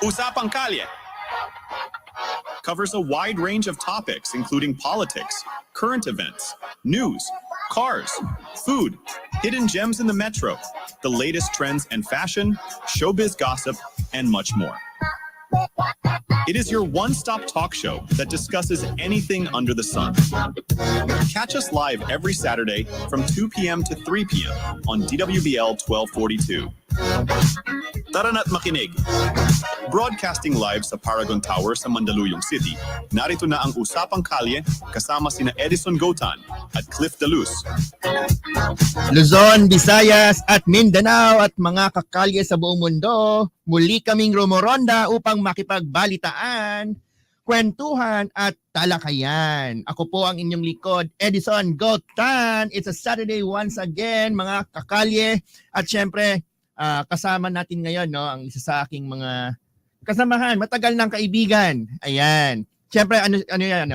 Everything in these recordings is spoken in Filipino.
Usapang Kalye covers a wide range of topics including politics, current events, news, cars, food, hidden gems in the metro, the latest trends and fashion, showbiz gossip, and much more. It is your one-stop talk show that discusses anything under the sun. Catch us live every Saturday from 2 p.m. to 3 p.m. on DWBL 1242. Tara na't makinig. Broadcasting live sa Paragon Tower sa Mandaluyong City, narito na ang Usapang Kalye kasama sina Edison Gotan at Cliff Dalus. Luzon, Visayas at Mindanao at mga kakalye sa buong mundo, muli kaming rumoronda upang makipagbalitaan, kwentuhan at talakayan. Ako po ang inyong likod, Edison Gotan. It's a Saturday once again, mga kakalye. At syempre, kasama natin ngayon ang isa sa aking mga kasamahan, matagal ng kaibigan. Ayan. Syempre, ano yan,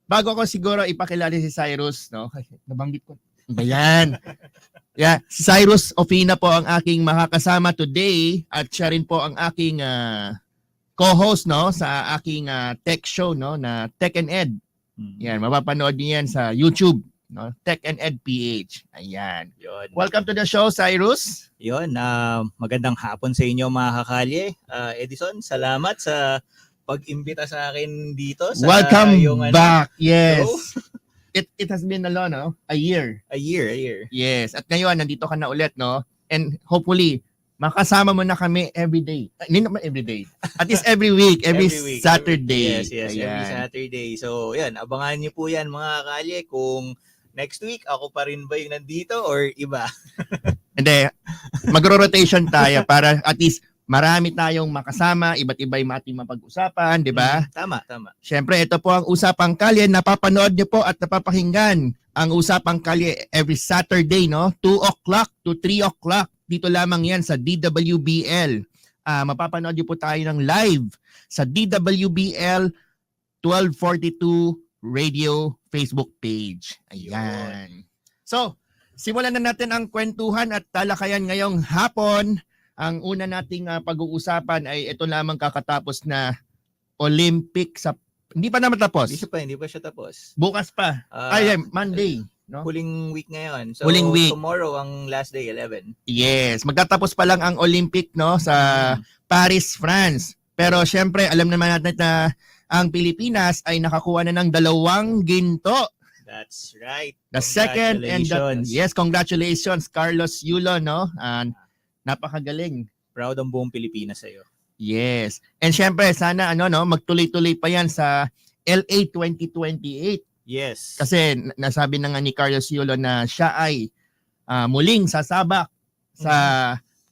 bago ko siguro ipakilala si Cyrus, nabanggit ko. Ayan. Yeah, si Cyrus Ofina po ang aking makakasama today at siya rin po ang aking co-host sa aking tech show na Tech and Ed. Yan, mapapanood niyo yan sa YouTube. Tech and Ed PH. Ayan. Yun. Welcome to the show, Cyrus. Yun, magandang hapon sa inyo mga kakalye. Edison, salamat sa pag-imbita sa akin dito. Sa Welcome yung, back. Yes. show. It has been a year. A year. Yes. At ngayon, nandito ka na ulit, And hopefully, makasama mo na kami every day. Hindi naman every day. At least every week, every Saturday. Yes, every Saturday. So, yan, abangan niyo po yan mga kakalye kung next week, ako pa rin ba yung nandito or iba? Hindi. Magro-rotation tayo para at least marami tayong makasama, iba't iba yung ating mapag-usapan, di ba? Tama. Siyempre, ito po ang Usapang Kalye. Napapanood niyo po at napapakinggan ang Usapang Kalye every Saturday, 2 o'clock to 3 o'clock. Dito lamang yan sa DWBL. Mapapanood niyo po tayo ng live sa DWBL 1242 Radio Facebook page. Ayan. So, simulan na natin ang kwentuhan at talakayan ngayong hapon. Ang una nating pag-uusapan ay ito lamang kakatapos na Olympic sa... Hindi pa naman tapos. Hindi pa siya tapos. Bukas pa. Monday. Huling week ngayon. So, huling week. Tomorrow ang last day, 11. Yes. Magtatapos pa lang ang Olympic sa Paris, France. Pero syempre, alam naman natin na ang Pilipinas ay nakakuha na ng 2 ginto. That's right. The second and congratulations Carlos Yulo, napakagaling. Proud ang buong Pilipinas sa iyo. Yes. And syempre sana magtuloy-tuloy pa 'yan sa LA 2028. Yes. Kasi nasabi na nga ni Carlos Yulo na siya ay muling sasabak sa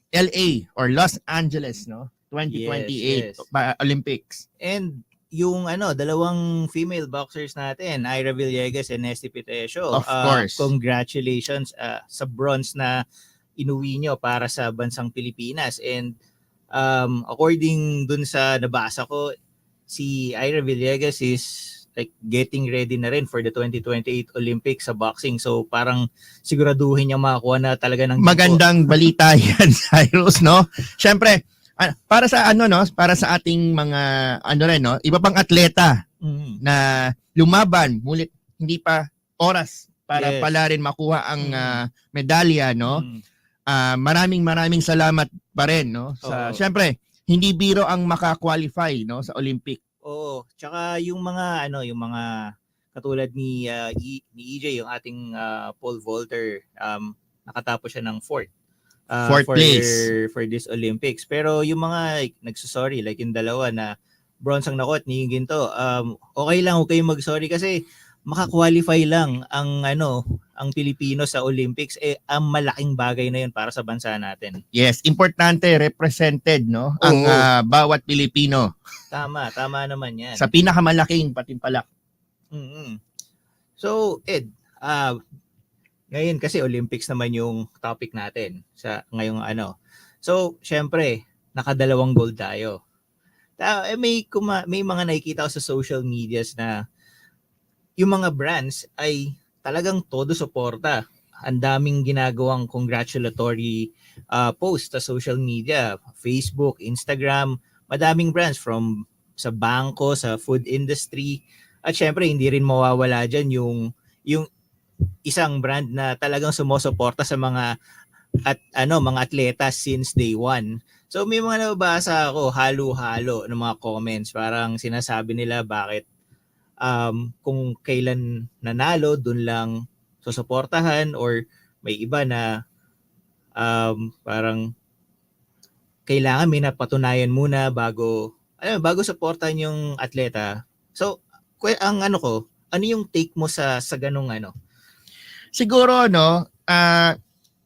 LA or Los Angeles, 2028 Olympics. And yung 2 female boxers natin, Ira Villegas and Nesty Pitesio. Of course. Congratulations sa bronze na inuwi nyo para sa bansang Pilipinas. And according dun sa nabasa ko, si Ira Villegas is like getting ready na rin for the 2028 Olympics sa boxing. So parang siguraduhin niya makakuha na talaga ng magandang balita yan, Cyrus, Syempre, para sa para sa ating mga iba pang atleta na lumaban, mulit hindi pa oras para pala rin makuha ang medalya, maraming salamat pa rin, sa syempre hindi biro ang maka-qualify sa Olympic. Oo, tsaka yung mga katulad ni EJ, yung ating pole vaulter, nakatapos siya ng fourth place for this Olympics. Pero yung mga nagsusorry, like yung dalawa na bronze ang nakuha ni ginto, okay lang, okay mag-sorry kasi maka-qualify lang ang Pilipino sa Olympics, ang malaking bagay na yun para sa bansa natin. Yes, importante represented ang bawat Pilipino. Tama naman yan. Sa pinakamalaking patimpalak. So, Ed, ngayon kasi Olympics naman yung topic natin sa ngayong So, syempre, naka-2 gold tayo. May mga nakikita ko sa social medias na yung mga brands ay talagang todo suporta. ang daming ginagawang congratulatory post sa social media, Facebook, Instagram, madaming brands from sa bangko, sa food industry. At syempre, hindi rin mawawala dyan yung isang brand na talagang sumusuporta sa mga atleta since day one. So may mga nababasa ako halo-halo ng mga comments, parang sinasabi nila bakit kung kailan nanalo dun lang susuportahan, or may iba na parang kailangan may napatunayan muna bago suportahan yung atleta. So ano yung take mo sa ganung Siguro, no,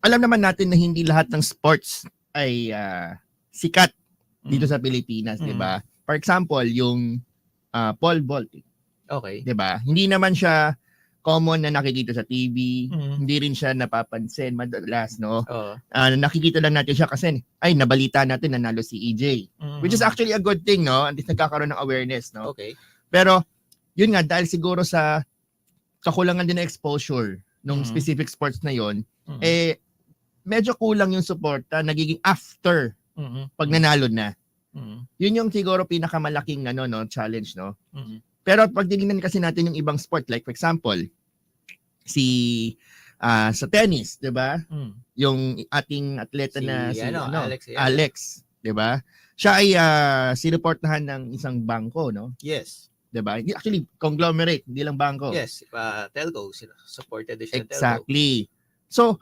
alam naman natin na hindi lahat ng sports ay sikat dito sa Pilipinas, di ba? For example, yung pole vaulting, Okay. di ba? Hindi naman siya common na nakikita sa TV, Mhm. hindi rin siya napapansin madalas, no? Oo. Nakikita lang natin siya kasi, nabalita natin nanalo si EJ. Which is actually a good thing, no? At least nagkakaroon ng awareness, no? Okay. Pero, yun nga, dahil siguro sa kakulangan din ng exposure nung Mhm. specific sports na yon, Mhm. medyo kulang yung suporta, nagiging after Mhm. pag nanalo na. Mhm. Yun yung siguro pinakamalaking challenge, no? Mhm. Pero pag tinignan kasi natin yung ibang sport, like for example, sa tennis, 'di ba? Mhm. Yung ating atleta na Alex. Alex, 'di ba? Siya ay sinuportahan ng isang bangko, no? Yes. 'Di ba? Actually, conglomerate, hindi lang bangko. Yes, telco, supported din siya ng telco. Exactly. So,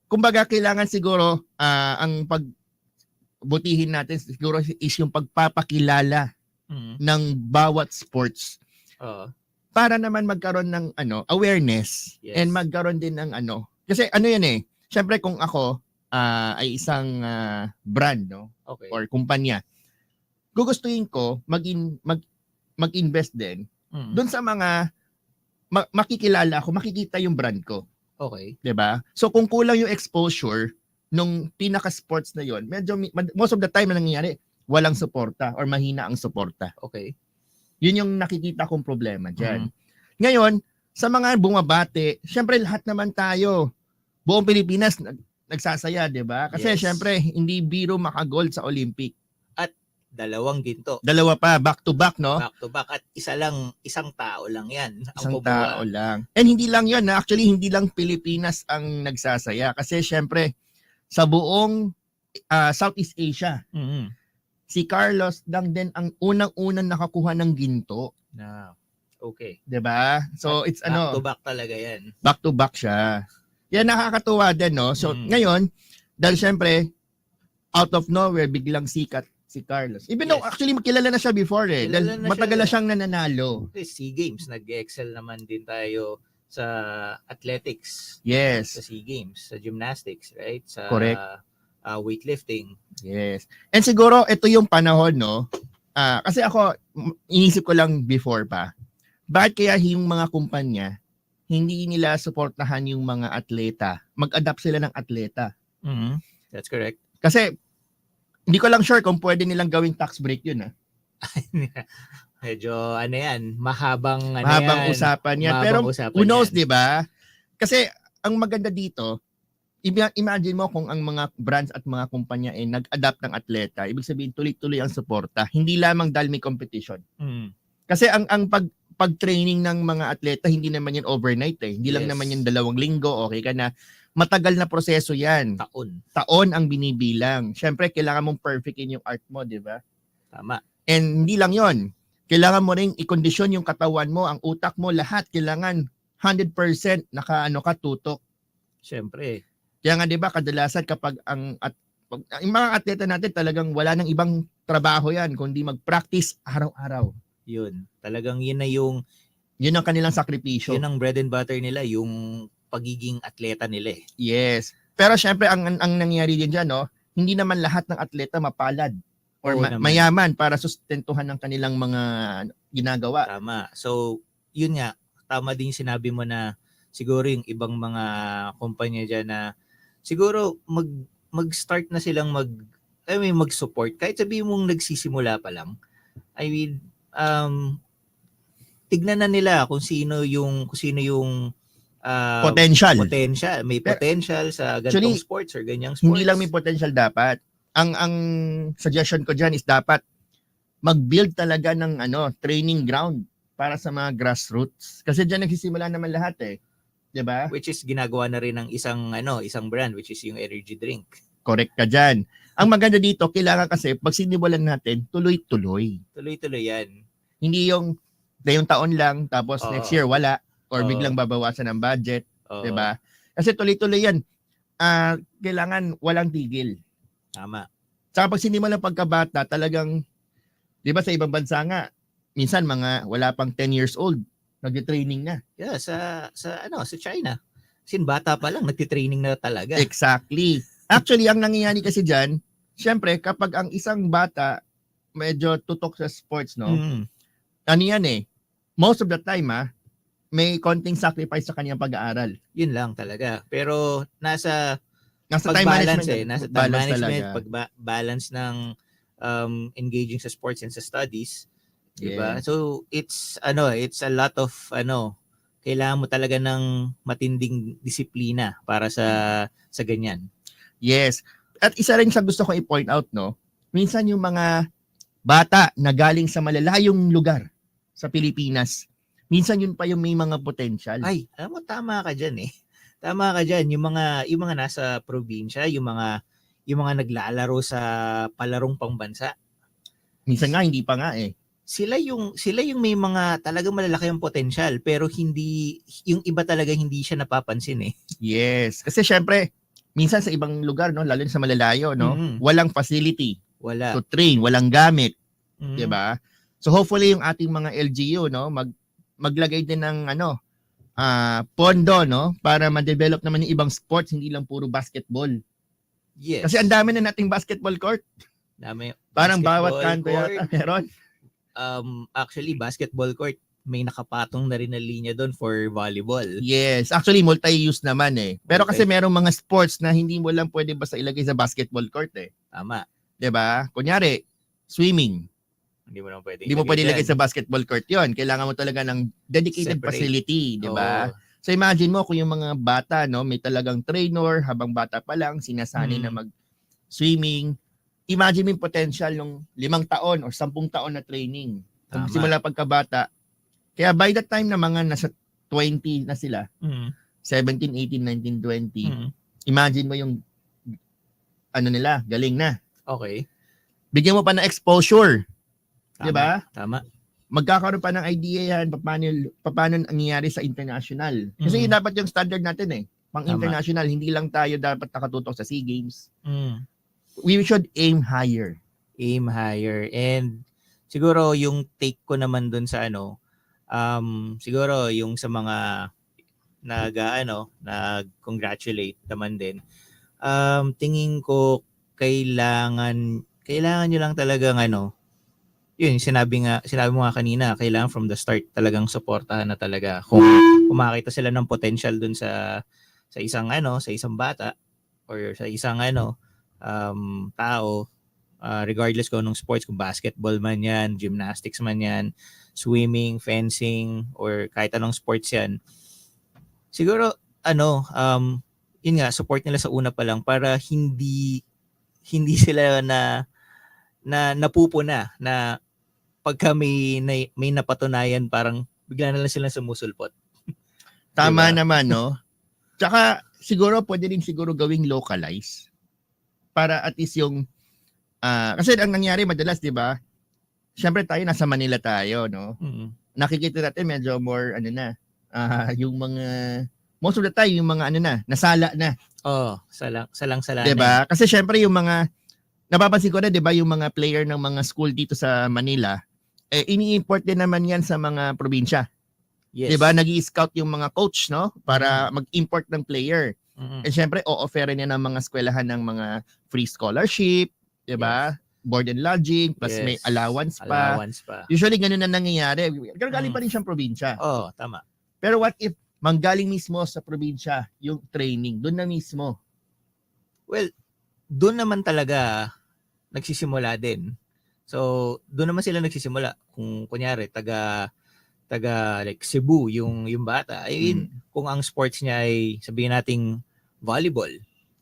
kumbaga kailangan siguro ang pagbutihin natin siguro is yung pagpapakilala Mhm. ng bawat sports Oo. para naman magkaroon ng awareness, Yes. and magkaroon din ng kasi yan syempre kung ako ay isang brand, no, Okay. or kumpanya, gugustuhin ko mag-invest din Mhm. doon sa mga makikilala ko, makikita yung brand ko. Okay. 'Di ba? So kung kulang yung exposure nung pinaka-sports na yon, medyo most of the time na nangyayari, walang suporta or mahina ang suporta. Okay. Yun yung nakikita kong problema diyan. Mhm. Ngayon, sa mga bumabate, syempre lahat naman tayo, buong Pilipinas nagsasaya, 'di ba? Kasi Yes. syempre hindi biro maka-gold sa Olympic. Dalawang ginto. Dalawa pa back to back, no? Back to back, at isang tao lang 'yan ang Isang kumuha. tao lang. And hindi lang 'yon, actually hindi lang Pilipinas ang nagsasaya kasi syempre sa buong Southeast Asia, Mhm. si Carlos lang din ang unang-unang nakakuha ng ginto, Okay. 'di ba? So it's Back to back talaga 'yan. back to back siya. Yan nakakatuwa din, no? So ngayon, dahil syempre out of nowhere biglang sikat si Carlos. Even though Yes. actually kilala na siya before Kilala dahil na matagal siya. na siyang nananalo. SEA Games, nag-excel naman din tayo sa athletics, sa Yes. SEA Games, sa gymnastics, right? Sa Correct. weightlifting. Yes. And siguro ito yung panahon, no? Kasi ako inisip ko lang before pa. Bakit kaya yung mga kumpanya hindi nila suportahan yung mga atleta? Mag-adapt sila ng atleta. Mhm. That's correct. Kasi hindi ko lang sure kung pwede nilang gawing tax break yun. Medyo mahabang Usapan yan. Pero usapan who knows, yan. di ba? Kasi ang maganda dito, imagine mo kung ang mga brands at mga kumpanya ay nag-adapt ng atleta, ibig sabihin tuloy-tuloy ang suporta, hindi lamang dahil may competition. Mhm. Kasi ang pag-training ng mga atleta, hindi naman yan overnight eh. Hindi lang Yes. naman yan 2 linggo, okay ka na. Matagal na proseso yan. Taon ang binibilang. Syempre, kailangan mong perfectin yung art mo, di ba? Tama. And hindi lang yon. Kailangan mo ring i-kondisyon yung katawan mo, ang utak mo, lahat. Kailangan 100% tutok. Syempre. Kaya nga, di ba, kadalasan kapag yung mga atleta natin talagang wala nang ibang trabaho yan, kundi mag-practice araw-araw. Yun. Talagang yun na yung Yun ang kanilang sakripisyo. yun ang bread and butter nila, yung pagiging atleta nila eh. Yes. Pero syempre, ang nangyayari din dyan, no, hindi naman lahat ng atleta mapalad or Oo naman. mayaman para sustentuhan ng kanilang mga ginagawa. Tama. So, yun nga, tama din yung sinabi mo na siguro yung ibang mga kumpanya dyan na siguro mag-start na silang mag-support. Kahit sabihin mong nagsisimula pa lang. I mean, tignan na nila kung sino yung Potential. May Pero, potential sa actually, ganitong sports or ganyang sports. Hindi lang may potential dapat. Ang suggestion ko diyan is dapat mag-build talaga ng training ground para sa mga grassroots. Kasi diyan nagsisimula naman lahat eh. 'Di ba? Which is ginagawa na rin ng isang brand, which is yung energy drink. Correct ka diyan. Ang maganda dito, kailangan kasi pag sinimulan natin, tuloy-tuloy. Tuloy-tuloy yan. Hindi yung ngayong taon lang tapos Oo. next year wala or Oo. biglang babawasan ang budget, Oo. 'di ba? Kasi tuloy-tuloy yan. Kailangan walang tigil. Tama. Saka pag sinimulan pagkabata, talagang 'di ba sa ibang bansa nga, minsan mga wala pang 10 years old, nagte-training na. Yeah, sa China. Sin bata pa lang nagti-training na talaga. Exactly. Actually, ang nangyayari kasi diyan, syempre kapag ang isang bata medyo tutok sa sports, no? Mm. Ano yan eh, most of the time may konting sacrifice sa kanyang pag-aaral. Yun lang talaga. Pero nasa Time pag-balance management. nasa time balance management, talaga. pag-balance ng engaging sa sports and sa studies, 'di ba? Yes. So it's a lot of kailangan mo talaga ng matinding disiplina para sa ganyan. Yes. At isa rin sa gusto ko i-point out, no? Minsan yung mga bata na galing sa malalayong lugar sa Pilipinas, minsan yun pa yung may mga potential. Ay, alam mo tama ka diyan eh. Tama ka diyan, yung mga nasa probinsya, yung mga naglalaro sa palarong pangbansa. Minsan nga hindi pa nga eh. Sila yung may mga talagang malalaki ang potential pero hindi yung iba talaga hindi siya napapansin eh. Yes. Kasi syempre, minsan sa ibang lugar, no, lalo na sa malalayo, no, walang facility Wala. to train, walang gamit, Mhm. 'di ba? So hopefully yung ating mga LGU, no, maglagay din ng pondo, no, para ma-develop naman yung ibang sports, hindi lang puro basketball. Yes. Kasi ang dami na nating basketball court. Dami. Parang Basketball bawat kanto court. yata meron. Actually basketball court may nakapatong na rin na linya doon for volleyball. Yes, actually multi-use naman eh. Pero kasi Okay. merong mga sports na hindi mo lang pwede basta ilagay sa basketball court eh. Tama. 'Di ba? Kunyari, swimming. Hindi mo naman pwede. Hindi mo pwede ilagay sa basketball court 'yon. Kailangan mo talaga ng dedicated Separate. facility, 'di ba? So imagine mo kung yung mga bata, no, may talagang trainer habang bata pa lang sinasanay na mag-swimming. Imagine mo yung potential ng 5 taon o 10 taon na training. Tama. Simula pagkabata. Kaya by the time na mga nasa 20 na sila, 17, 18, 19, 20, imagine mo yung nila, galing na. Okay. Bigyan mo pa ng exposure, Tama. 'di ba? Tama. Magkakaroon pa ng idea yan paano nangyayari sa international. Kasi yun dapat yung standard natin eh. Pang Tama. international, hindi lang tayo dapat nakatutok sa SEA Games. Mm. We should aim higher. Aim higher. And siguro yung take ko naman dun sa siguro yung sa mga nag-congratulate naman din. Tingin ko kailangan nyo lang talagang yun, sinabi mo nga kanina, kailangan from the start talagang suportahan na talaga. Kung makita sila ng potential dun sa isang sa isang bata or sa isang tao, regardless kung anong sports, kung basketball man yan, gymnastics man yan, swimming, fencing, or kahit anong sports yan. Siguro, yun nga, support nila sa una pa lang para hindi sila na napupuna na pagka may napatunayan parang bigla na lang sila sumusulpot. Tama Diba? naman, no? Tsaka siguro pwede rin siguro gawing localize para at least yung kasi ang nangyari madalas, 'di ba? Siyempre tayo nasa Manila tayo, no? Nakikita natin medyo more yung mga most of the time yung mga nasala na. Oh, salang-sala. 'Di ba? Kasi syempre yung mga napapansin ko na, 'di ba, yung mga player ng mga school dito sa Manila, ini-import din naman 'yan sa mga probinsya. Yes. 'Di ba? Nag-i-scout yung mga coach, no, para mag-import ng player. Mm-mm. Syempre o-offerin niya ng mga eskwelahan ng mga free scholarship, 'di ba? Board and lodging plus may Yes. allowance pa. Allowance pa. Usually ganun na nangyayari. Pero galing pa rin siyang probinsya. Oh, tama. Pero what if manggaling mismo sa probinsya yung training doon na mismo? Well, doon naman talaga nagsisimula din. So, doon naman sila nagsisimula. Kung kunyari, taga taga like Cebu yung bata. I mean, kung ang sports niya ay sabihin nating volleyball,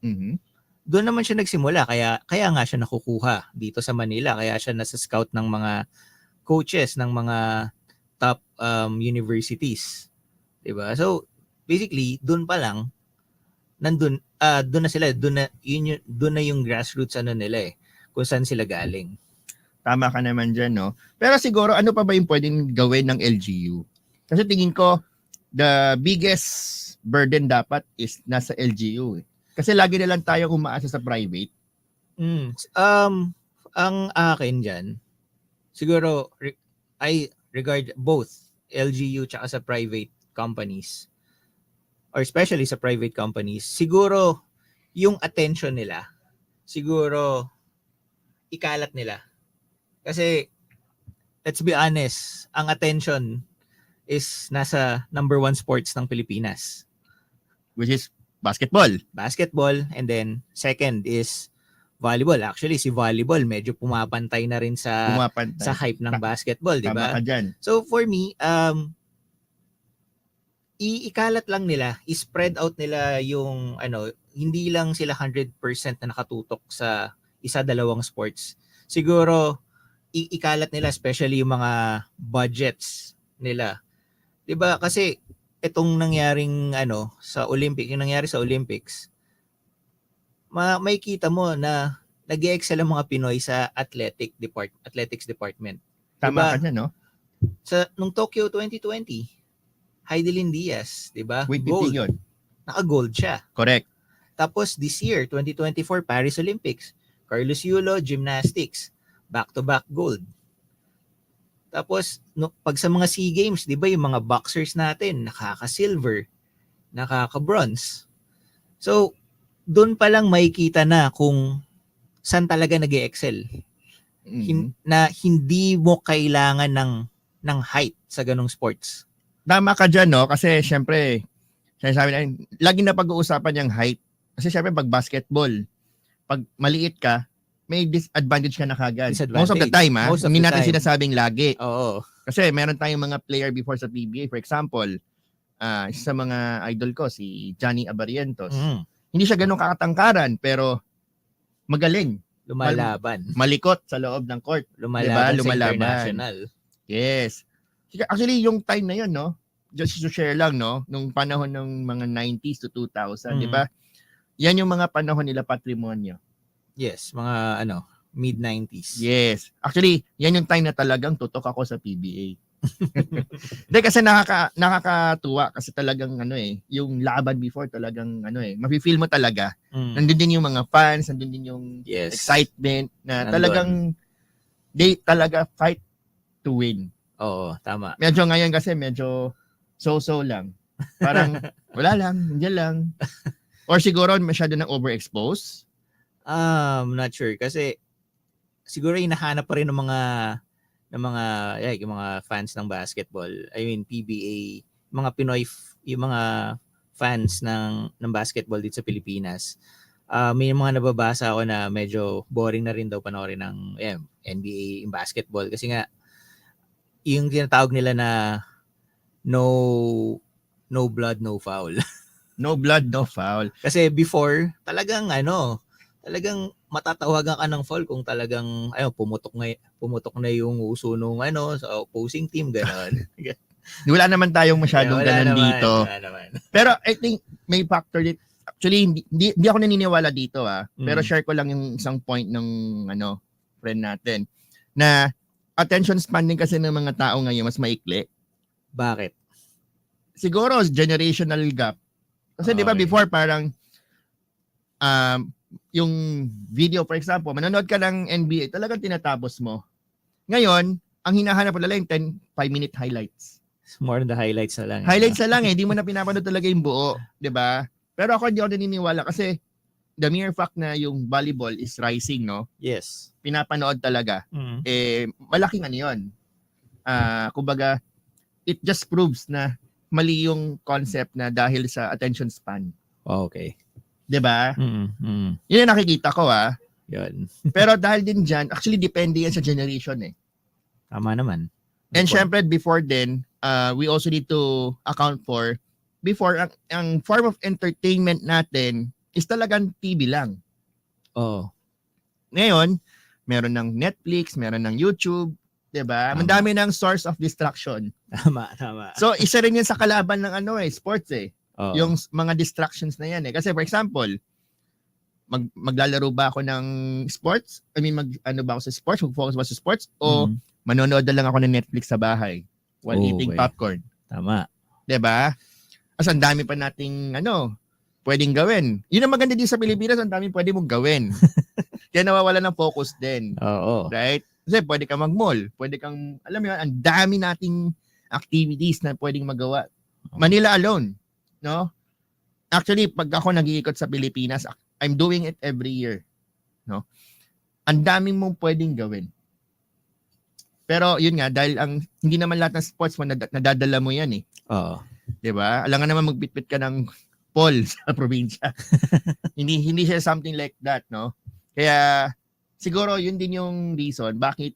Mhm. doon naman siya nagsimula kaya nga siya nakukuha dito sa Manila, kaya siya nasa scout ng mga coaches ng mga top universities, 'di ba? So basically doon pa lang doon na sila, doon na yung grassroots nila kung saan sila galing. Tama ka naman dyan, no? Pero siguro, ano pa ba yung pwedeng gawin ng LGU? Kasi tingin ko, the biggest burden dapat is nasa LGU. Kasi lagi na lang tayong umaasa sa private. Ang akin dyan, siguro, I regard both LGU tsaka sa private companies, or especially sa private companies, siguro, yung attention nila, siguro, ikalat nila. Kasi, let's be honest, ang attention is nasa number 1 sports ng Pilipinas. Which is basketball. Basketball, and then second is volleyball. Actually, si volleyball medyo pumapantay na rin sa Pumapantay. hype ng basketball, di Tama ba? ka dyan. So for me, iikalat lang nila, i-spread out nila yung hindi lang sila 100% na nakatutok sa isa-dalawang sports. Siguro ikalat nila, especially yung mga budgets nila. 'Di ba? Kasi itong nangyaring sa yung nangyari sa Olympics, may kita mo na nag-excel ang mga Pinoy sa athletics department. Tama Diba? ka dyan, no? Nung Tokyo 2020, Heidelin Diaz, 'di ba? Weightlifting yun. Naka-gold siya. Correct. Tapos this year, 2024 Paris Olympics, Carlos Yulo, gymnastics, back-to-back gold. Tapos pag sa mga SEA Games, 'di ba, yung mga boxers natin nakaka-silver, nakaka-bronze. So, doon pa lang makikita na kung saan talaga nag-excel. Na hindi mo kailangan ng height sa ganong sports. Tama ka dyan, no? Kasi syempre, sinasabi na, lagi na pag-uusapan yung height. Kasi syempre, pag basketball, pag maliit ka, may disadvantage ka na kagad. Most of the time, Most of hindi the natin time. sinasabing lagi. Oo. Kasi meron tayong mga player before sa PBA. For example, isa sa mga idol ko, si Johnny Abarientos. Hindi siya ganun kakatangkaran, pero magaling. Lumalaban. Malikot sa loob ng court. Lumalaban, Diba? sa international. Yes. Actually, yung time na yun, no? Just to share lang, no? Nung panahon ng mga 90s to 2000, di ba? Yan yung mga panahon nila patrimonyo. Yes, mga mid-90s. Yes. Actually, yan yung time na talagang tutok ako sa PBA. Hindi, kasi nakakatuwa kasi talagang yung laban before talagang mafe-feel mo talaga. Nandun din yung mga fans, nandun din yung excitement na Nandun. talagang they talaga fight to win. Oo, tama. Medyo ngayon kasi medyo so-so lang. Parang wala lang, hindi lang. Or siguro masyado nang overexpose. I'm not sure kasi siguro hinahanap pa rin ng mga fans ng basketball. I mean PBA, mga Pinoy, yung mga fans ng basketball dito sa Pilipinas. May mga nababasa ako na medyo boring na rin daw panoorin ng NBA in basketball kasi nga yung tinatawag nila na no blood, no foul. No blood, no foul. Kasi before, talagang matatawagan ka ng foul kung talagang pumutok na yung uso nung sa opposing team, gano'n. Wala naman tayong masyadong ganun dito. Wala naman. Pero I think may factor dito. Actually, hindi ako naniniwala dito Pero share ko lang yung isang point ng friend natin na attention span din kasi ng mga tao ngayon mas maikli. Bakit? Siguro generational gap. Kasi di ba Okay. before parang yung video, for example, manonood ka ng NBA, talagang tinatapos mo. Ngayon, ang hinahanap mo lang yung 5-minute highlights. More on the highlights na lang. Highlights na lang di mo na pinapanood talaga yung buo, di ba? Pero ako hindi ako naniniwala kasi the mere fact na yung volleyball is rising, no? Yes. Pinapanood talaga. Malaking yun. Kumbaga, it just proves na mali yung concept na dahil sa attention span. Okay. 'Di ba? Mm. Yun yung nakikita ko Yun. Pero dahil din dyan, actually depende yan sa generation Tama naman. And syempre before then, we also need to account for before ang form of entertainment natin is talagang TV lang. Oo. Ngayon, meron ng Netflix, meron ng YouTube, 'di ba? Tama. Madami ng source of distraction. Tama. So, isa rin 'yan sa kalaban ng sports eh. Oo. Yung mga distractions na 'yan eh. Kasi for example, maglalaro ba ako ng sports? I mean, ba ako sa sports? Mag-focus ba sa sports? O manonood na lang ako ng Netflix sa bahay while eating popcorn? Tama. 'Di ba? As ang dami pa nating pwedeng gawin. Yun ang maganda din sa Pilipinas, ang dami pwede mong gawin. Kaya nawawala ng focus din. Oo. Right? Kasi pwede kang mag-mall, pwede kang, alam mo yun, ang dami nating activities na pwedeng magawa. Manila alone, no? Actually, pag ako nag-iikot sa Pilipinas, I'm doing it every year, no? Ang daming mong pwedeng gawin. Pero yun nga, dahil hindi naman lahat ng sports mo nadadala mo yan eh. Oo. 'Di ba? Alam nga naman magbitbit ka ng pole sa probinsya. hindi siya something like that, no? Kaya siguro yun din yung reason bakit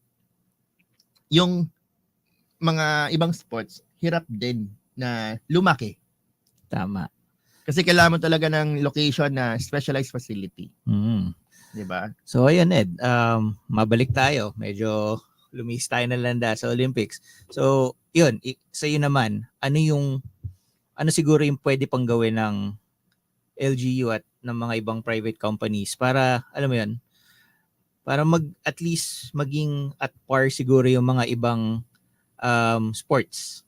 yung mga ibang sports hirap din na lumaki. Tama. Kasi kailangan mo talaga ng location na specialized facility. 'Di ba? So ayan Ed, mabalik tayo. Medyo lumis tayo na landa sa Olympics. So, yun, sa iyo naman, ano siguro yung pwede pang gawin ng LGU at ng mga ibang private companies para, alam mo yun, para at least maging at par siguro yung mga ibang sports?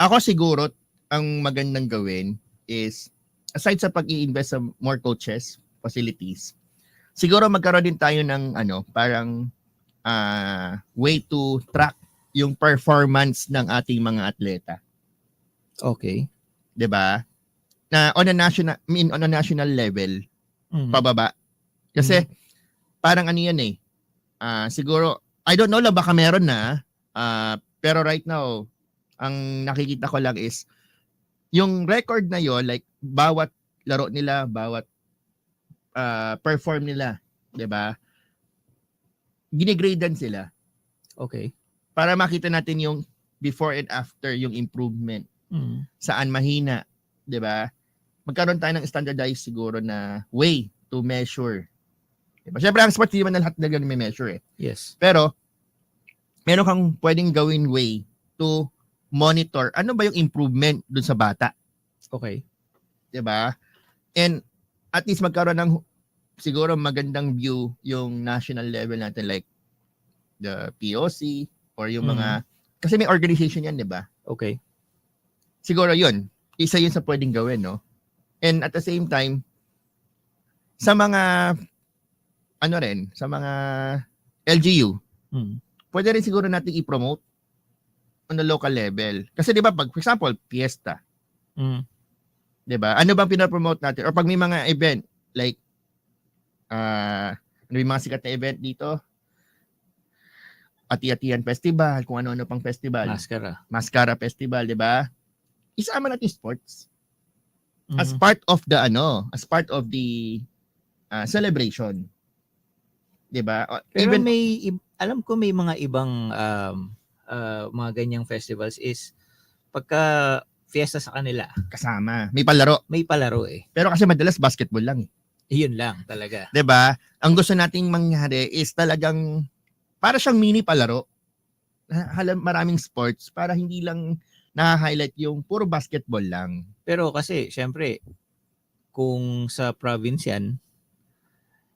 Ako siguro, ang magandang gawin is, aside sa pag-i-invest sa more coaches, facilities, siguro magkaroon din tayo ng parang way to track yung performance ng ating mga atleta. Okay. 'Di ba? Na on a national level, pababa. Kasi parang yan eh. Siguro I don't know lang baka meron na, pero right now ang nakikita ko lang is yung record na yon, like bawat laro nila, bawat perform nila, 'di ba? Ginigradean sila. Okay. Para makita natin yung before and after, yung improvement. Saan mahina, 'di ba? Magkaroon tayo ng standardized siguro na way to measure. 'Di ba? Syempre ang sports hindi man lahat na ganun may measure eh. Yes. Pero meron kang pwedeng gawin way to monitor ano ba yung improvement dun sa bata. Okay. 'Di ba? And at least magkaroon ng siguro magandang view yung national level natin, like the POC or yung mga kasi may organization yan, 'di ba? Okay. Siguro yun, isa yun sa pwedeng gawin, no? And at the same time, sa mga sa mga LGU, pwede rin siguro natin i-promote on the local level. Kasi 'di ba pag for example, fiesta. 'Di ba? Ano bang pina-promote natin? Or pag may mga event like may mga sikat na event dito, Ati-Atian Festival, kung ano-ano pang festival. Mascara Festival, 'di ba? Isama natin sports. As part of the celebration. 'Di ba? Pero alam ko may mga ibang mga ganyang festivals is pagka fiesta sa kanila kasama, may palaro eh. Pero kasi madalas basketball lang eh. Iyon lang talaga. 'Di ba? Ang gusto nating mangyari is talagang para siyang mini palaro. Maraming sports para hindi lang na-highlight yung puro basketball lang. Pero kasi, syempre, kung sa province yan,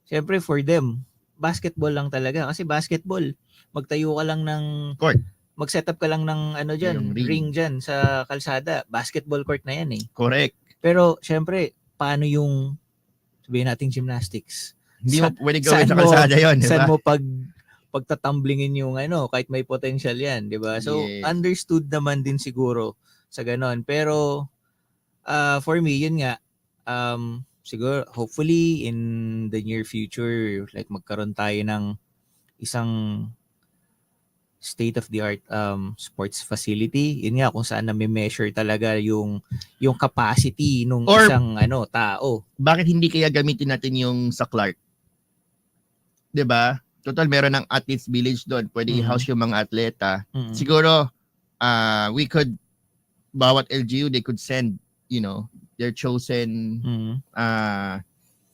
syempre for them, basketball lang talaga. Kasi basketball, magtayo ka lang ng court. Mag-set up ka lang ng ring dyan sa kalsada. Basketball court na yan eh. Correct. Pero syempre, paano yung, sabihin nating gymnastics? Hindi mo pwede gawin sa kalsada yun, di ba? Saan mo pagtatamblingin yung kahit may potential yan, di ba? So, yes. Understood naman din siguro sa ganon. Pero, for me, yun nga, siguro, hopefully, in the near future, like magkaroon tayo ng isang state-of-the-art sports facility. Yun nga, kung saan na-measure talaga yung capacity ng isang tao. Bakit hindi kaya gamitin natin yung sa Clark? 'Di ba? Total, meron ng athletes village doon. Pwede i-house yung mga atleta. Siguro, we could, bawat LGU, they could send, their chosen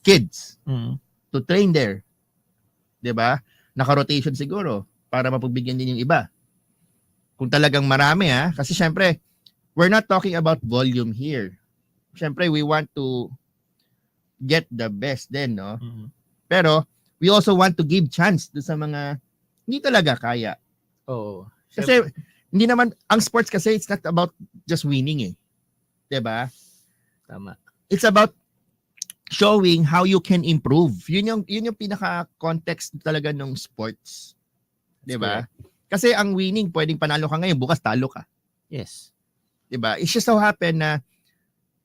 kids to train there. 'Di ba? Naka-rotation siguro para mapagbigyan din yung iba. Kung talagang marami kasi syempre we're not talking about volume here. Syempre we want to get the best din, no? Pero we also want to give chance do sa mga hindi talaga kaya. Oo. Kasi hindi naman ang sports kasi it's not about just winning 'Di ba? Tama. It's about showing how you can improve. Yun yung pinaka-context talaga ng sports. 'Di ba? Kasi ang winning, pwedeng panalo ka ngayon, bukas talo ka. Yes. 'Di ba? It's just so happen na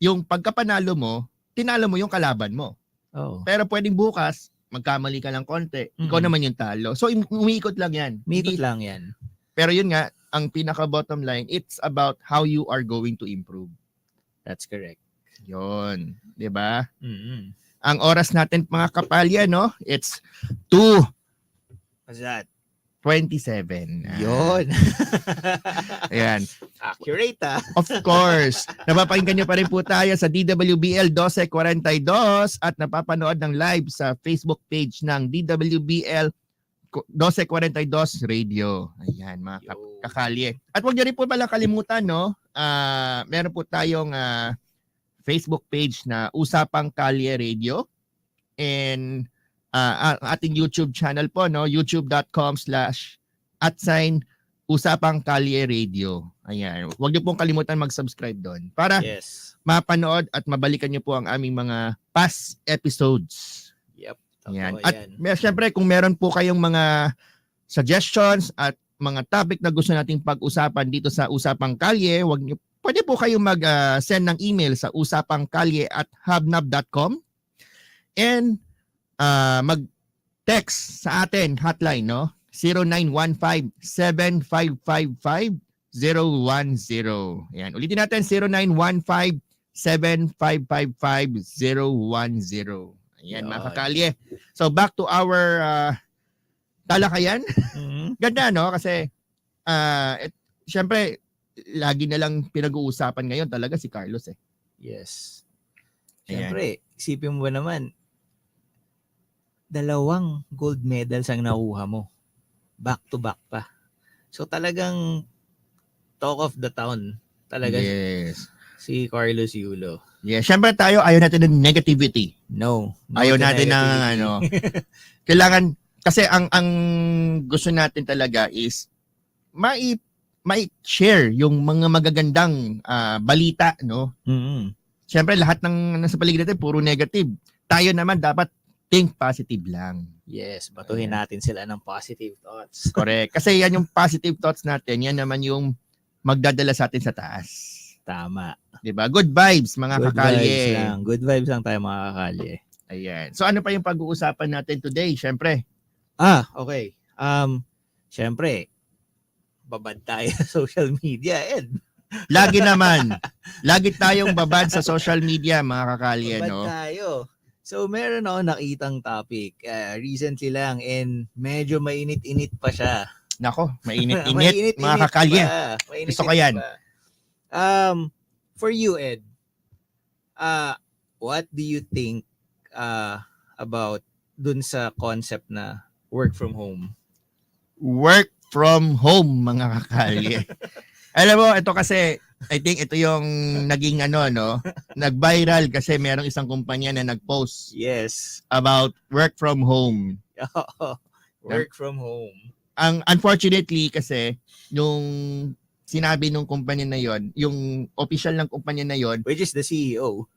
yung pagkapanalo mo, tinalo mo yung kalaban mo. Oh. Pero pwedeng bukas, magkamali ka ng konti. Ikaw naman yung talo. So umiikot lang yan. Umiikot lang yan. Pero yun nga, ang pinaka-bottom line, it's about how you are going to improve. That's correct. Yun. 'Di ba? Ang Mm-hmm. oras natin mga kapalya, no? It's 2:27. What's that? 27. Yun. Ayan. Accurate Of course. Napapakinggan nyo pa rin po tayo sa DWBL 1242 at napapanood ng live sa Facebook page ng DWBL 1242 Radio. Ayan, mga kakalye. At huwag nyo rin po pala kalimutan, no? Meron po tayong Facebook page na Usapang Kalye Radio. And ating YouTube channel po, no? youtube.com/Usapang Kalye Radio. Ayan. Huwag niyo pong kalimutan mag-subscribe doon para mapanood at mabalikan niyo po ang aming mga past episodes. Yep. Ayan. At syempre, kung meron po kayong mga suggestions at mga topic na gusto nating pag-usapan dito sa Usapang Kalye, pwede po kayong mag-send ng email sa usapangkalye@hubnab.com and mag-text sa atin hotline, no? 0915-7555-010. Ayan. Ulitin natin, 0915-7555-010. Ayan, mga kakalye. So, back to our talakayan. Ganda, no? Kasi, syempre, lagi na lang pinag-uusapan ngayon talaga si Carlos, Yes. Ayan. Syempre, isipin mo ba naman, 2 gold medals ang nakuha mo. Back to back pa. So talagang talk of the town. Talaga si Carlos Yulo. Yeah, syempre tayo ayaw natin ng negativity. No ayaw natin ng kailangan kasi ang gusto natin talaga is mai share yung mga magagandang balita, no? Syempre lahat ng nasa paligid natin puro negative. Tayo naman dapat think positive lang. Yes, batuhin natin sila ng positive thoughts. Correct. Kasi yan yung positive thoughts natin, yan naman yung magdadala sa atin sa taas. Tama. 'Di ba? Good vibes, mga kakalye. Good vibes lang tayo, mga kakalye. Ayan. So ano pa yung pag-uusapan natin today? Syempre. Okay. Syempre, babad tayo sa social media, Ed. Lagi naman. Lagi tayong babad sa social media, mga kakalye, babad no? tayo. So, meron ako nakitang topic recently lang and medyo mainit-init pa siya. Nako, mainit-init, mga kakalye. Gusto ko yan. For you, Ed, what do you think about dun sa concept na work from home? Work from home, mga kakalye. Alam mo, ito kasi, I think ito yung naging nag-viral kasi merong isang kumpanya na nag-post about work from home. Work from home. Unfortunately kasi, yung sinabi nung kumpanya na yon, yung official ng kumpanya na yon, which is the CEO.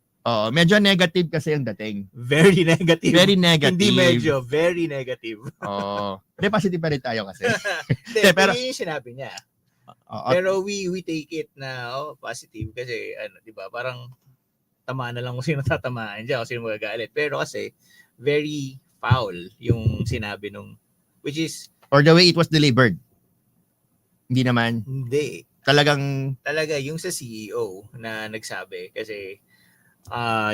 Medyo negative kasi yung dating. Very negative. Very negative. Hindi medyo, very negative. Hindi, positive pa rin tayo kasi. Pero yung sinabi niya. Pero we take it na positive kasi di ba? Parang tamaan na lang kung sino tatamaan diyan, kung sino magagalit. Pero kasi very foul yung sinabi nung which is or the way it was delivered. Hindi naman. Hindi. Talaga yung sa CEO na nagsabi kasi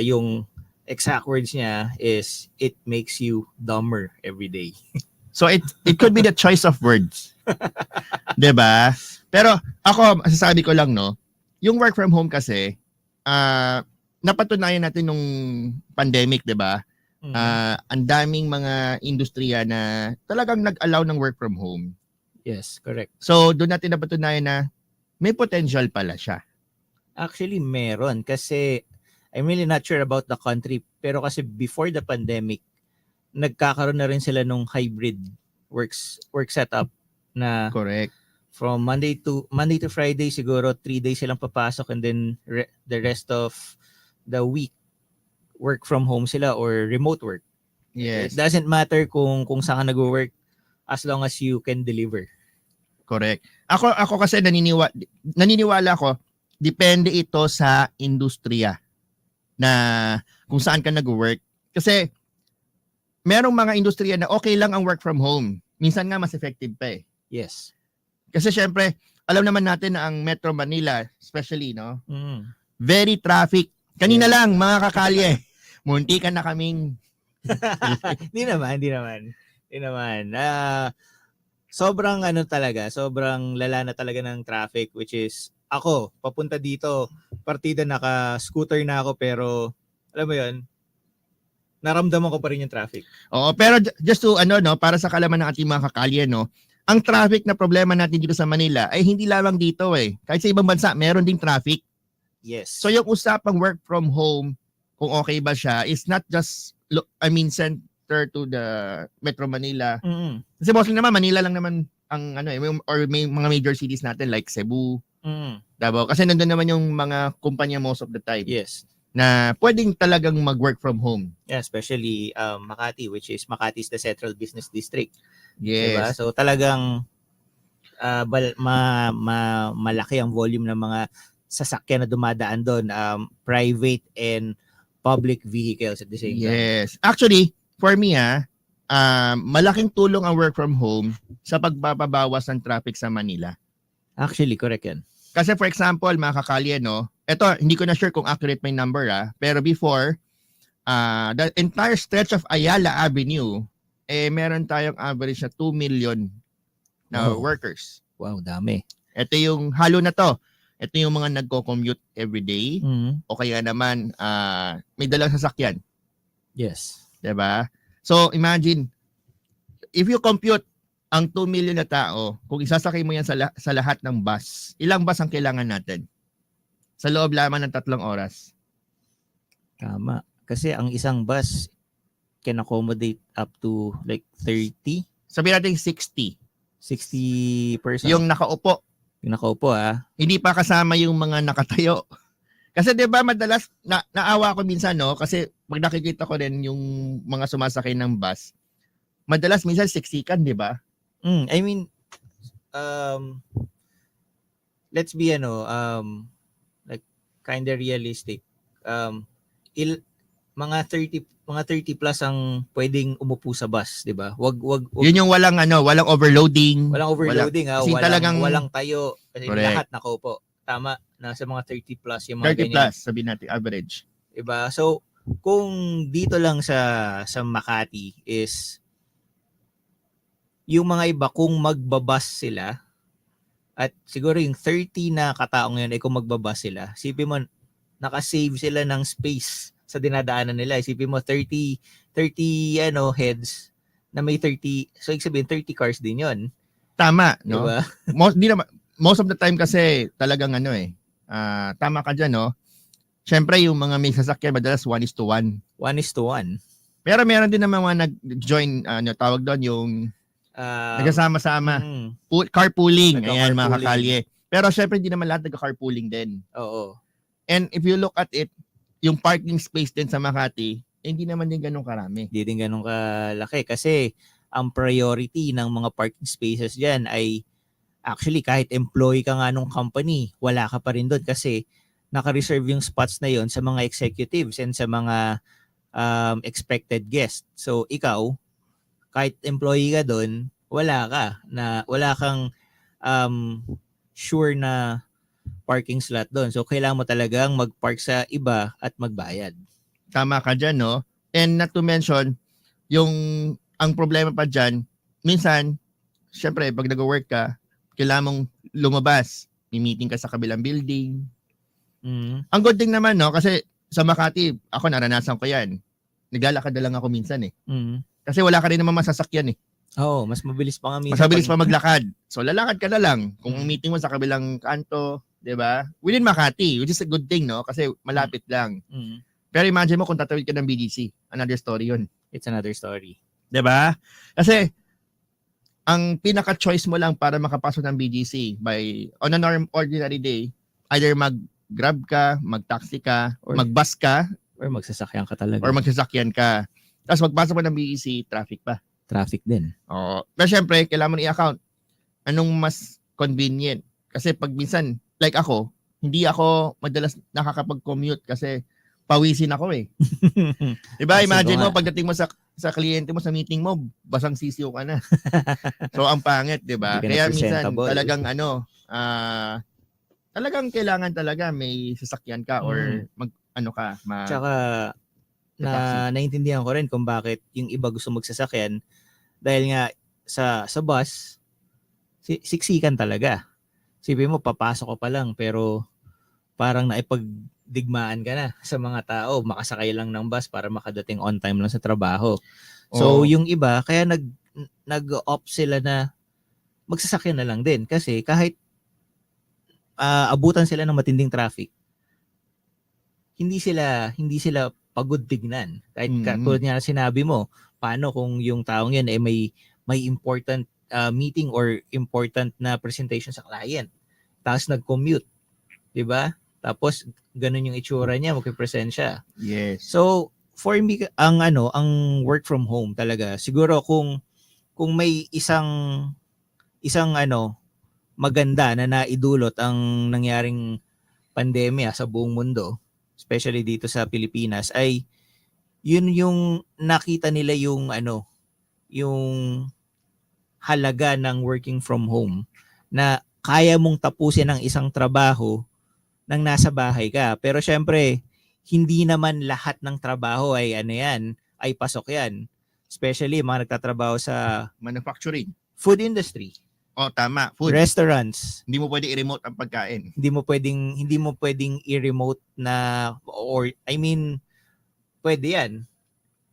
yung exact words niya is it makes you dumber every day. So it could be the choice of words. 'Di ba? Pero ako, masasabi ko lang, no, yung work from home kasi, napatunayan natin nung pandemic, di ba? Ang daming mga industriya na talagang nag-allow ng work from home. Yes, correct. So, doon natin napatunayan na may potential pala siya. Actually, meron. Kasi, I'm really not sure about the country. Pero kasi before the pandemic, nagkakaroon na rin sila nung hybrid work setup na Correct. from Monday to Friday, siguro 3 days silang papasok and then the rest of the week, work from home sila or remote work. Yes. It doesn't matter kung saan ka nag-work as long as you can deliver. Correct. Ako kasi naniniwala ko, depende ito sa industriya na kung saan ka nag-work. Kasi merong mga industriya na okay lang ang work from home. Minsan nga mas effective pa eh. Yes. Kasi syempre, alam naman natin na ang Metro Manila, especially, no? Mm. Very traffic. Kanina lang, mga kakalye, munti ka na kaming... Hindi naman. Sobrang sobrang lala na talaga ng traffic, which is ako, papunta dito, partida naka-scooter na ako pero alam mo 'yun, naramdaman ko pa rin yung traffic. Oo, pero just to, para sa kalaman ng ating mga kakalye, no? Ang traffic na problema natin dito sa Manila ay hindi lamang dito eh. Kahit sa ibang bansa, meron ding traffic. Yes. So yung usapang work from home, kung okay ba siya, is not just, center to the Metro Manila. Mm-mm. Kasi mostly naman, Manila lang naman ang or may mga major cities natin like Cebu, Davao. Kasi nandun naman yung mga kumpanya most of the time. Yes. Na pwedeng talagang mag-work from home. Yeah, especially Makati, which is Makati is the Central Business District. Yes. Diba? So talagang malaki ang volume ng mga sasakyan na dumadaan doon, private and public vehicles at the same time. Yes. Actually, for me malaking tulong ang work from home sa pagpapabawas ng traffic sa Manila. Actually, correct yan. Kasi for example, mga kakalye, no? Ito, hindi ko na sure kung accurate may number, pero before, the entire stretch of Ayala Avenue, meron tayong average na 2 million na Wow. workers. Wow, dami. Ito yung halo na to. Ito yung mga nagko-commute every day Mm-hmm. o kaya naman may dalang sasakyan. Yes. Diba? So, imagine, if you compute ang 2 million na tao, kung isasakay mo yan sa lahat ng bus, ilang bus ang kailangan natin? Sa loob lamang ng 3 oras. Tama. Kasi ang isang bus can accommodate up to like 30, Sabihin natin 60. 60 person. Yung nakaupo. Yung nakaupo, Hindi pa kasama yung mga nakatayo. Kasi 'di ba madalas naawa ko minsan, no, kasi pag nakikita ko din yung mga sumasakay ng bus, madalas minsan siksikan, 'di ba? I mean, let's be like kind of realistic. Mga 30 plus ang pwedeng umupo sa bus, 'di ba? Wag Yun yung walang overloading. walang overloading, Kasi walang tayo kasi Correct. lahat nakaupo. Tama, nasa mga 30 plus yung mga 30 ganyan. plus, sabihin natin average. 'Di ba? So, kung dito lang sa Makati is yung mga iba kung magbabas sila at siguro yung 30 na kataong yun ay kung magbabas sila, isipin mo nakasave sila ng space sa dinadaanan nila. Isipin mo 30 heads na may 30, so ibig sabihin 30 cars din yon. Tama, no? Diba? Most of the time kasi talagang tama ka dyan, no? Siyempre yung mga may sasakyan madalas 1:1. 1:1. Pero meron din naman mga nag-join, tawag doon yung nagkasama-sama. Carpooling. Ayan, mga kakalye. Pero syempre hindi naman lahat nagka-carpooling din. Oo. And if you look at it, yung parking space din sa Makati, hindi naman din ganun karami. Hindi din ganun kalaki kasi ang priority ng mga parking spaces dyan ay actually kahit employee ka nga nung company, wala ka pa rin doon kasi naka-reserve yung spots na yon sa mga executives and sa mga expected guests. So ikaw, kahit employee ka doon, wala kang sure na parking slot doon. So kailangan mo talagang mag-park sa iba at magbayad. Tama ka dyan, no? And not to mention, ang problema pa dyan, minsan, syempre, pag nag-work ka, kailangan mong lumabas, may meeting ka sa kabilang building. Mm. Ang good thing naman, no, kasi sa Makati, ako naranasan ko yan. Naglalakad na lang ako minsan eh. Mm. Kasi wala ka rin naman masasakyan eh. Oo, mas mabilis pa nga minsan. Mas mabilis pag- pa maglakad. So lalakad ka na lang. Kung Mm. meeting mo sa kabilang kanto, 'di ba? Within Makati, which is a good thing, no? Kasi malapit lang. Mm. Pero imagine mo kung tatawid ka ng BGC. Another story 'yun. It's another story. 'Di ba? Kasi ang pinaka-choice mo lang para makapasok ng BGC by on a ordinary day, either mag-grab ka, mag-taxi ka, Or- mag-bus ka, Or magsasakyan ka talaga. or magsasakyan ka. Tapos magpasok mo ng BGC, traffic pa. Traffic din. Oo. Pero syempre, kailangan mo i-account. Anong mas convenient? Kasi pag minsan, like ako, hindi ako madalas nakakapag-commute kasi pawisin ako eh. Diba? Kasi Imagine mo, nga. pagdating mo sa kliyente mo sa meeting mo, basang sisiyo ka na. So, ang pangit, diba? Hindi ka na Kaya minsan, presentable. talagang talagang kailangan talaga may sasakyan ka or Tsaka taxi. naintindihan ko rin kung bakit yung iba gusto magsasakyan dahil nga sa bus siksikan talaga. Sipin mo papasok ka pa lang pero parang naipagdigmaan ka na sa mga tao, makasakay lang ng bus para makadating on time lang sa trabaho. So Oo. yung iba kaya nag-opt sila na magsasakyan na lang din kasi kahit abutan sila ng matinding traffic, hindi sila pagod tignan. Kahit tulad nga sinabi mo, paano kung yung taong yan ay may important meeting or important na presentation sa client. Tapos nag-commute, 'di ba? Tapos ganun yung itsura niya, magpe-present siya. Yes. So, for me ang work from home talaga. Siguro kung may isang maganda na naidulot ang nangyaring pandemya sa buong mundo, especially dito sa Pilipinas, ay yun yung nakita nila yung halaga ng working from home na kaya mong tapusin ang isang trabaho nang nasa bahay ka. Pero syempre, hindi naman lahat ng trabaho ay ay pasok yan. Especially mga nagtatrabaho sa Manufacturing. food industry, Oh, tama. Food. restaurants. Hindi mo pwede i-remote ang pagkain. Hindi mo pwedeng i-remote na pwede yan.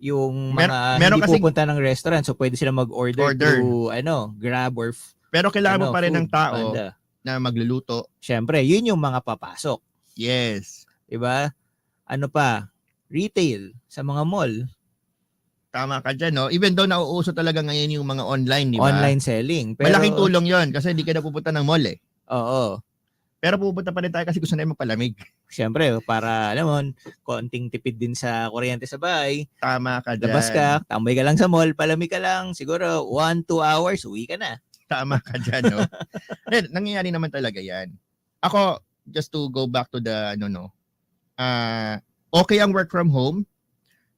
Yung mga meron hindi kasing- pupunta ng restaurant, so pwede sila mag-order Order. to Grab or Pero kailangan mo pa rin ng food tao panda. na magluluto. Syempre, yun yung mga papasok, Yes. 'di ba? Ano pa? Retail sa mga mall, Tama ka dyan, no? Even though nauuso talaga ngayon yung mga online, di ba? online selling. Pero Malaking tulong yon kasi hindi ka na pupunta ng mall eh. Oo. Pero pupunta pa rin tayo kasi gusto na magpalamig. Syempre, para alam mo, konting tipid din sa kuryente sa bahay. Tama ka dyan. Labas ka, tambay ka lang sa mall, palamig ka lang, siguro 1-2 hours, uwi ka na. Tama ka dyan, no? Then, nangyayari naman talaga yan. Ako, just to go back to the, okay ang work from home,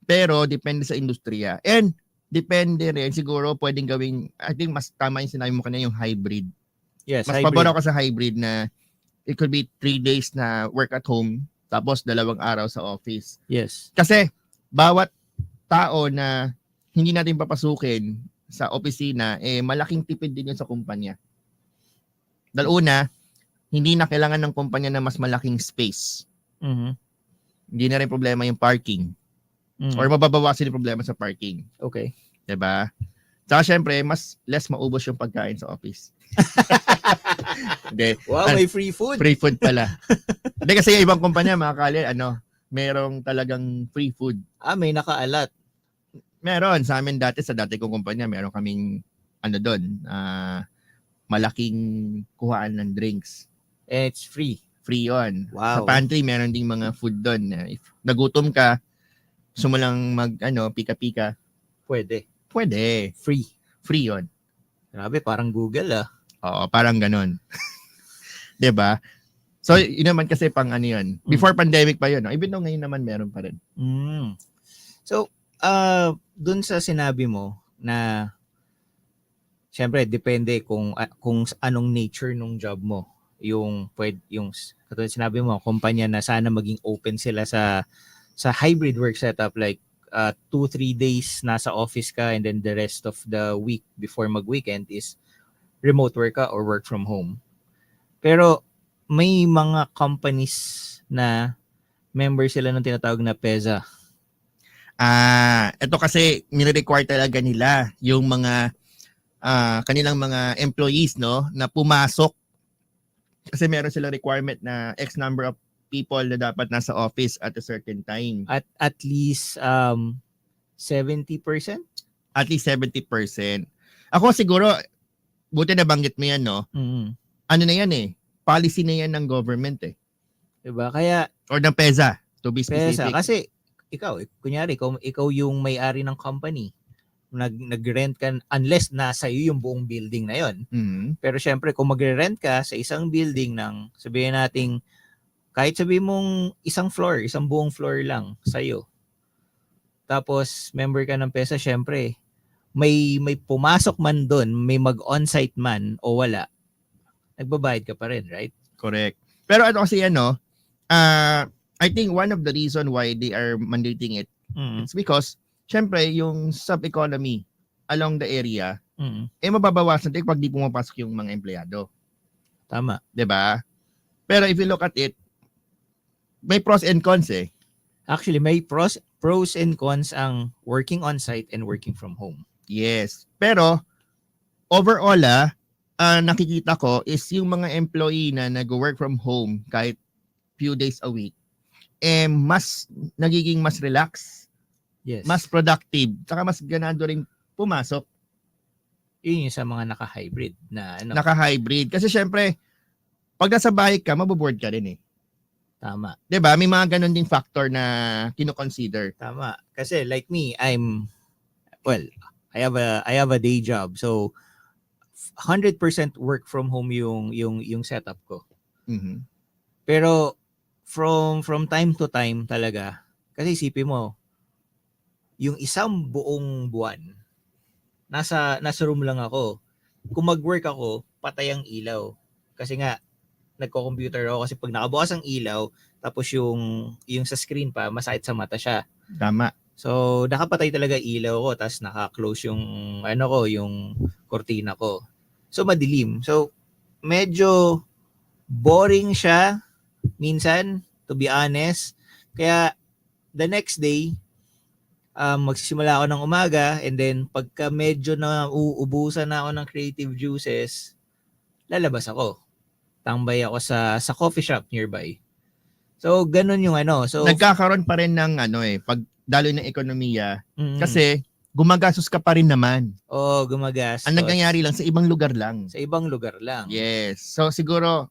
pero depende sa industriya. And, depende rin, siguro pwedeng gawing, I think mas tama yung sinabi mo kanina, yung hybrid. Yes, Mas pabor ako sa hybrid na it could be 3 days na work at home, tapos 2 araw sa office. Yes. Kasi, bawat tao na hindi natin papasukin sa opisina, malaking tipid din yun sa kumpanya. Dahil una, hindi na kailangan ng kumpanya na mas malaking space. Mhm. Hindi na rin problema yung parking. Mhm. Or mababawasan yung problema sa parking. Okay. Diba? Saka syempre, mas less maubos yung pagkain sa office. Hindi. Wow, may free food. Free food pala. Hindi kasi yung ibang kumpanya, mga kali, merong talagang free food. May nakaalat. Meron. Sa amin dati, sa dati kong kumpanya, meron kaming, malaking kuhaan ng drinks. And it's free. Free yon. Wow. Sa pantry, meron ding mga food doon. If nagutom ka, gusto mo lang pika-pika, Pwede. pwede. Free. Free yon. Grabe, parang Google Oo, parang ganun. 'Di ba? So, yun naman kasi pang yun. Before pandemic pa yun. No? Even though ngayon naman meron pa rin. So, dun sa sinabi mo na syempre depende kung anong nature ng job mo. Yung katulad sinabi mo, kumpanya na sana maging open sila sa hybrid work setup, like 2-3 days nasa office ka and then the rest of the week before mag-weekend is remote work ka or work from home. Pero may mga companies na member sila ng tinatawag na PEZA. Ito kasi nire-require talaga nila yung mga kanilang mga employees, no, na pumasok kasi meron silang requirement na X number of people na dapat nasa office at a certain time. At least 70%? At least 70%. Ako siguro, buti nabanggit mo yan, no? Mm. Ano na yan eh? Policy na yan ng government eh. Diba? Kaya Or ng PEZA, to be PEZA, specific. kasi kunyari, ikaw yung may-ari ng company, nag-rent ka, unless nasa iyo yung buong building na yon. Mhm. Pero syempre, kung magre-rent ka sa isang building ng, sabihin nating, kahit sabihin mong isang buong floor lang sa'yo, tapos member ka ng PEZA, syempre, may pumasok man doon, may mag-on-site man o wala, nagbabayad ka pa rin, right? Correct. Pero ano kasi ano, I think one of the reason why they are mandating it, Mm. it's because, syempre, yung sub-economy along the area, Mm. mababawasan din pag di pumapasok yung mga empleyado. Tama. 'Di ba? Pero if you look at it, may pros and cons eh. Actually, may pros and cons ang working on-site and working from home. Yes. Pero, overall nakikita ko is yung mga employee na nag-work from home kahit few days a week, nagiging mas relax, Yes. mas productive, saka mas ganado rin pumasok, Yun yung sa mga naka-hybrid na ano. naka-hybrid. Kasi syempre, pag nasa bahay ka, maboboard ka rin eh. Tama. 'Di ba? May mga ganun ding factor na kino-consider. Tama. Kasi like me, I have a day job. So 100% work from home yung setup ko. Mhm. Pero from time to time talaga, kasi isipin mo, yung isang buong buwan, nasa room lang ako. Kung mag-work ako, patay ang ilaw. Kasi nga, nagko-computer ako kasi pag nakabukas ang ilaw, tapos yung sa screen pa, masakit sa mata siya. Tama. So, nakapatay talaga ilaw ko, tapos naka-close yung yung kortina ko. So, madilim. So, medyo boring siya minsan, to be honest. Kaya, the next day, magsisimula ako ng umaga, and then pagka medyo na uubusan na ako ng creative juices, lalabas ako. Tambay ako sa coffee shop nearby. So, ganun yung So, Nagkakaroon pa rin ng pag daloy ng ekonomiya mm, kasi gumagastos ka pa rin naman. gumagastos. Ang nangyayari lang sa ibang lugar lang. Sa ibang lugar lang. Yes. So siguro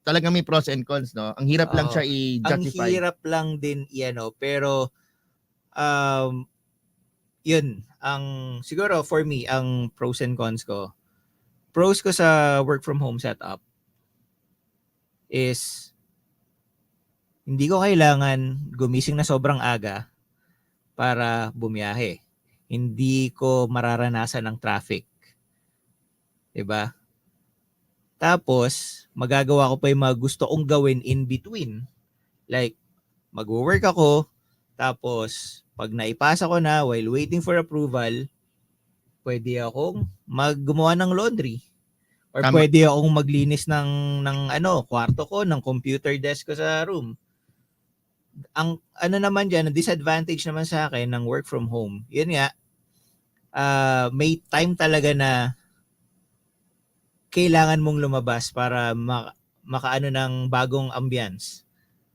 talagang may pros and cons, no? Ang hirap lang Oo. siya Ang i-justify. hirap lang din pero yun, siguro for me, ang pros and cons ko. Pros ko sa work from home setup is hindi ko kailangan gumising na sobrang aga para bumiyahe. Hindi ko mararanasan ng traffic. 'Di ba? Tapos, magagawa ko pa yung mga gusto kong gawin in between. Like, mag-work ako, tapos pag naipasa ko na while waiting for approval, pwede akong gumawa ng laundry. Or Tama. pwede akong maglinis ng kwarto ko, ng computer desk ko sa room. Ang naman dyan, ang disadvantage naman sa akin ng work from home, yun nga, may time talaga na kailangan mong lumabas para makaano ng bagong ambience.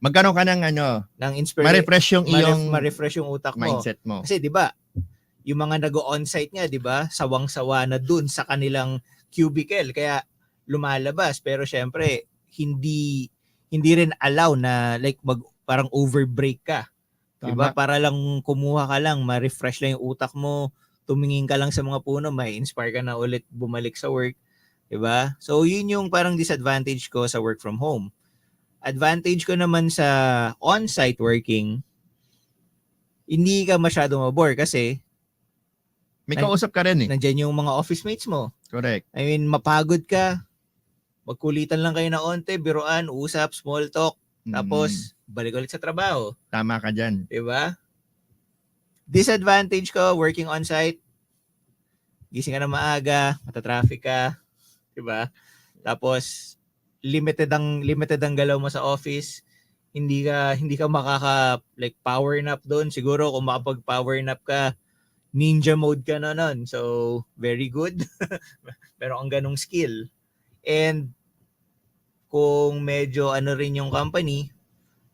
Magkaroon ka ng Ng inspiration. ma-refresh yung iyong Ma-refresh yung utak mo. mindset mo. Kasi 'di ba, yung mga nag-o-onsite nga, 'di ba, sawang-sawa na dun sa kanilang cubicle kaya lumalabas, pero syempre hindi rin allow na like parang overbreak ka. 'Di ba? Tama. Para lang kumuha ka lang, ma-refresh lang yung utak mo, tumingin ka lang sa mga puno, may inspire ka na ulit bumalik sa work, 'di ba? So yun yung parang disadvantage ko sa work from home. Advantage ko naman sa on-site working, hindi ka masyado mabore kasi May kausap ka rin eh. nandiyan yung mga office mates mo. Correct. I mean, mapagod ka, magkulitan lang kayo na onte, biruan, usap, small talk, tapos balik ulit sa trabaho. Tama ka dyan. 'Di ba? Disadvantage ko, working on-site, gising ka na maaga, matatraffic ka, 'di ba? Tapos, limited ang galaw mo sa office. Hindi ka makaka like power nap doon. Siguro kung makapag power nap ka, ninja mode ka na nun. So, very good. Meron kang ganong skill. And kung medyo ano rin yung company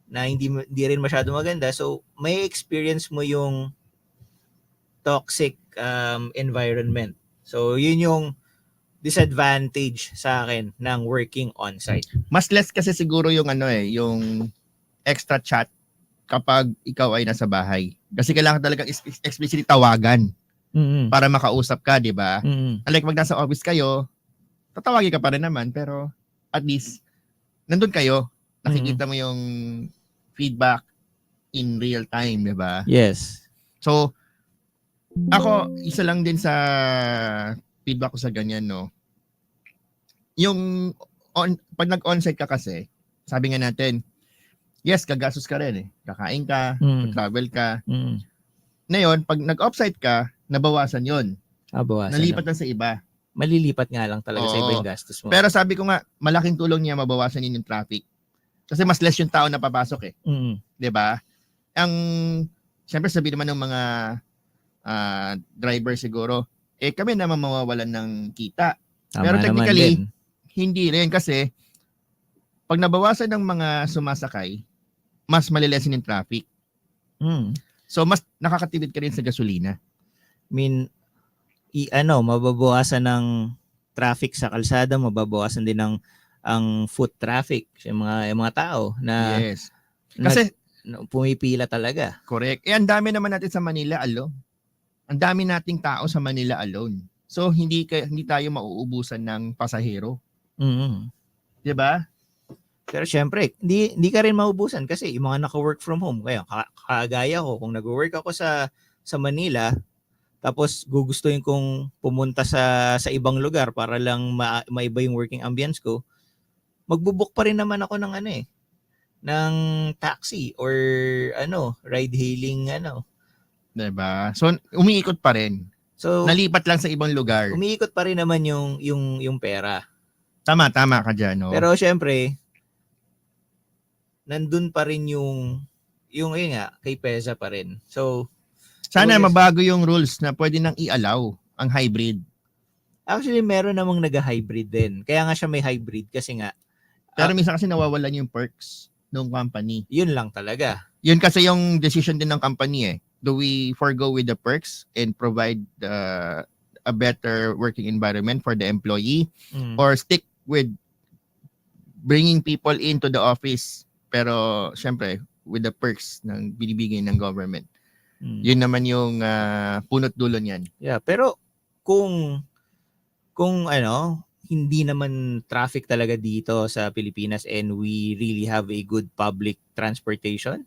na hindi rin masyado maganda, so may experience mo yung toxic environment. So, yun yung disadvantage sa akin ng working on-site. Mas less kasi siguro yung yung extra chat kapag ikaw ay nasa bahay. Kasi kailangan talagang explicitly tawagan Mm-hmm. para makausap ka, di ba? Mm-hmm. Unlike pag nasa office kayo, tatawagin ka pa rin naman, pero at least, nandun kayo, nakikita mo yung feedback in real time, di ba? Yes. So, ako, isa lang din sa feedback ko sa ganyan, no? Yung, pag nag-onsite ka kasi, sabi nga natin, yes, gagastos ka rin eh. Kakain ka, travel ka. Ngayon, pag nag-offsite ka, nabawasan yon. Bawasan. Nalipat lang sa iba. Malilipat nga lang talaga sa iba Oo. yung gastos mo. Pero sabi ko nga, malaking tulong niya mabawasan din yung traffic. Kasi mas less yung tao na papasok eh. 'Di ba? Ang siyempre sabi naman ng mga driver siguro, kami naman mawawalan ng kita. Tama Pero naman technically, din. hindi rin kasi pag nabawasan ng mga sumasakay, mas malilesin yung traffic. So mas nakakatipid ka rin sa gasolina. I mean, mababawasan ng traffic sa kalsada, mababawasan din ang foot traffic sa mga tao na Yes. Kasi pumipila talaga. correct. Ang dami naman natin sa Manila alone. Ang dami nating tao sa Manila alone. So hindi tayo mauubusan ng pasahero. 'Di ba? Pero syempre, hindi ka rin maubusan kasi yung mga naka-work from home. Kaya kagaya ko, kung nag-work ako sa Manila, tapos gugustuhin kong pumunta sa ibang lugar para lang maiba yung working ambience ko, magbubook pa rin naman ako ng ng taxi or ride hailing 'Di ba? So umiikot pa rin. So Nalipat lang sa ibang lugar. umiikot pa rin naman yung pera. Tama ka diyan, no? Pero syempre, nandun pa rin yung yun nga, kay PEZA pa rin. So, sana yes, mabago yung rules na pwede nang i-allow ang hybrid. actually, meron namang nag-hybrid din. Kaya nga siya may hybrid kasi nga, Pero minsan kasi nawawalan yung perks ng company. yun lang talaga. Yun kasi yung decision din ng company eh. Do we forgo with the perks and provide a better working environment for the employee or stick with bringing people into the office pero syempre with the perks ng binibigay ng government. Yun naman yung punot dulo niyan. Yeah, pero kung hindi naman traffic talaga dito sa Pilipinas and we really have a good public transportation,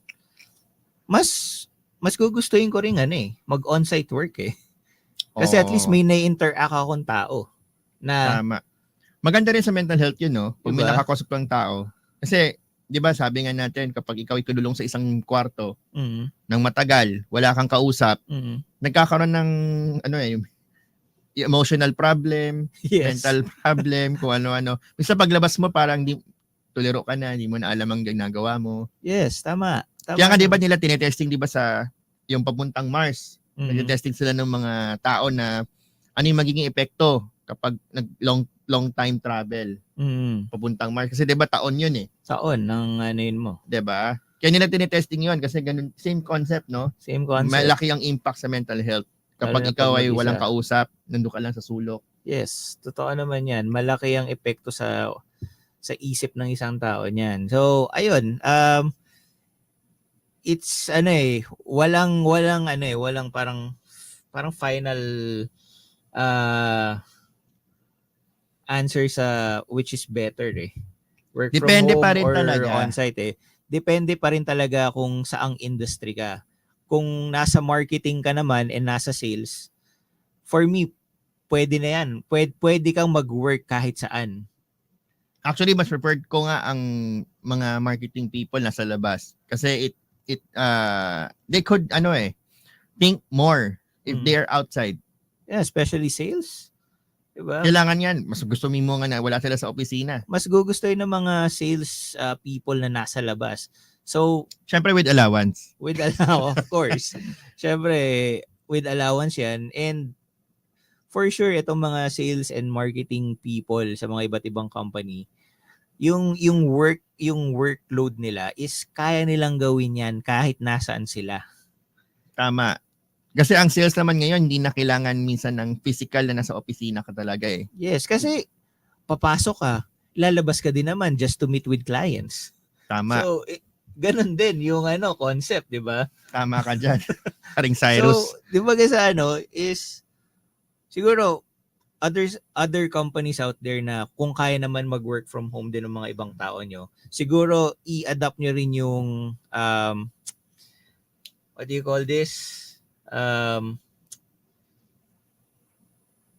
mas gugustuhin ko rin mag-on-site work eh. Kasi at least may na-interact akong tao na Tama. Maganda rin sa mental health yun, no? Kung may Diba? nakakusap kang tao. Kasi, di ba, sabi nga natin, kapag ikaw ikululong sa isang kwarto ng matagal, wala kang kausap, nagkakaroon ng, yung emotional problem, yes. mental problem, kung ano-ano. Minsan paglabas mo, parang tuliro ka na, hindi mo na alam ang ginagawa mo. Yes, tama. Kaya nga, di ba nila tinetesting, di ba, sa yung papuntang Mars, nag-testing sila ng mga tao na ano yung magiging epekto kapag long time travel papuntang Mars. Kasi 'di ba taon 'yun eh. Taon ng yun mo. 'Di ba? Kaya nila tinetesting 'yun kasi ganun same concept, no? Same concept. Malaki ang impact sa mental health kapag Lalo na ikaw pag ay mag-isa. walang kausap, nandoon ka lang sa sulok. Yes, totoo naman 'yan. Malaki ang epekto sa isip ng isang tao niyan. So, ayun, it's walang parang final answer sa which is better Work Depende from home pa rin or talaga. on-site Depende pa rin talaga kung saang industry ka. Kung nasa marketing ka naman and nasa sales, for me, pwede na yan. Pwede kang mag-work kahit saan. Actually, mas preferred ko nga ang mga marketing people nasa labas kasi they could think more if they're outside. Yeah, especially sales. Diba? Kailangan yan. Mas gusto mo nga na wala sila sa opisina. Mas gugustuhin ng mga sales people na nasa labas. So, Siyempre with allowance. with allowance, of course. Syempre, with allowance yan. And for sure, itong mga sales and marketing people sa mga iba't ibang company, yung workload nila is kaya nilang gawin yan kahit nasaan sila. Tama. Kasi ang sales naman ngayon, hindi na kailangan minsan ng physical na nasa opisina ka talaga eh. Yes, kasi papasok ka, lalabas ka din naman just to meet with clients. Tama. So, ganun din yung concept, di ba? Tama ka dyan. Karing Cyrus. So, di ba is siguro other companies out there na kung kaya naman mag-work from home din ng mga ibang tao nyo, siguro i-adapt nyo rin yung what do you call this?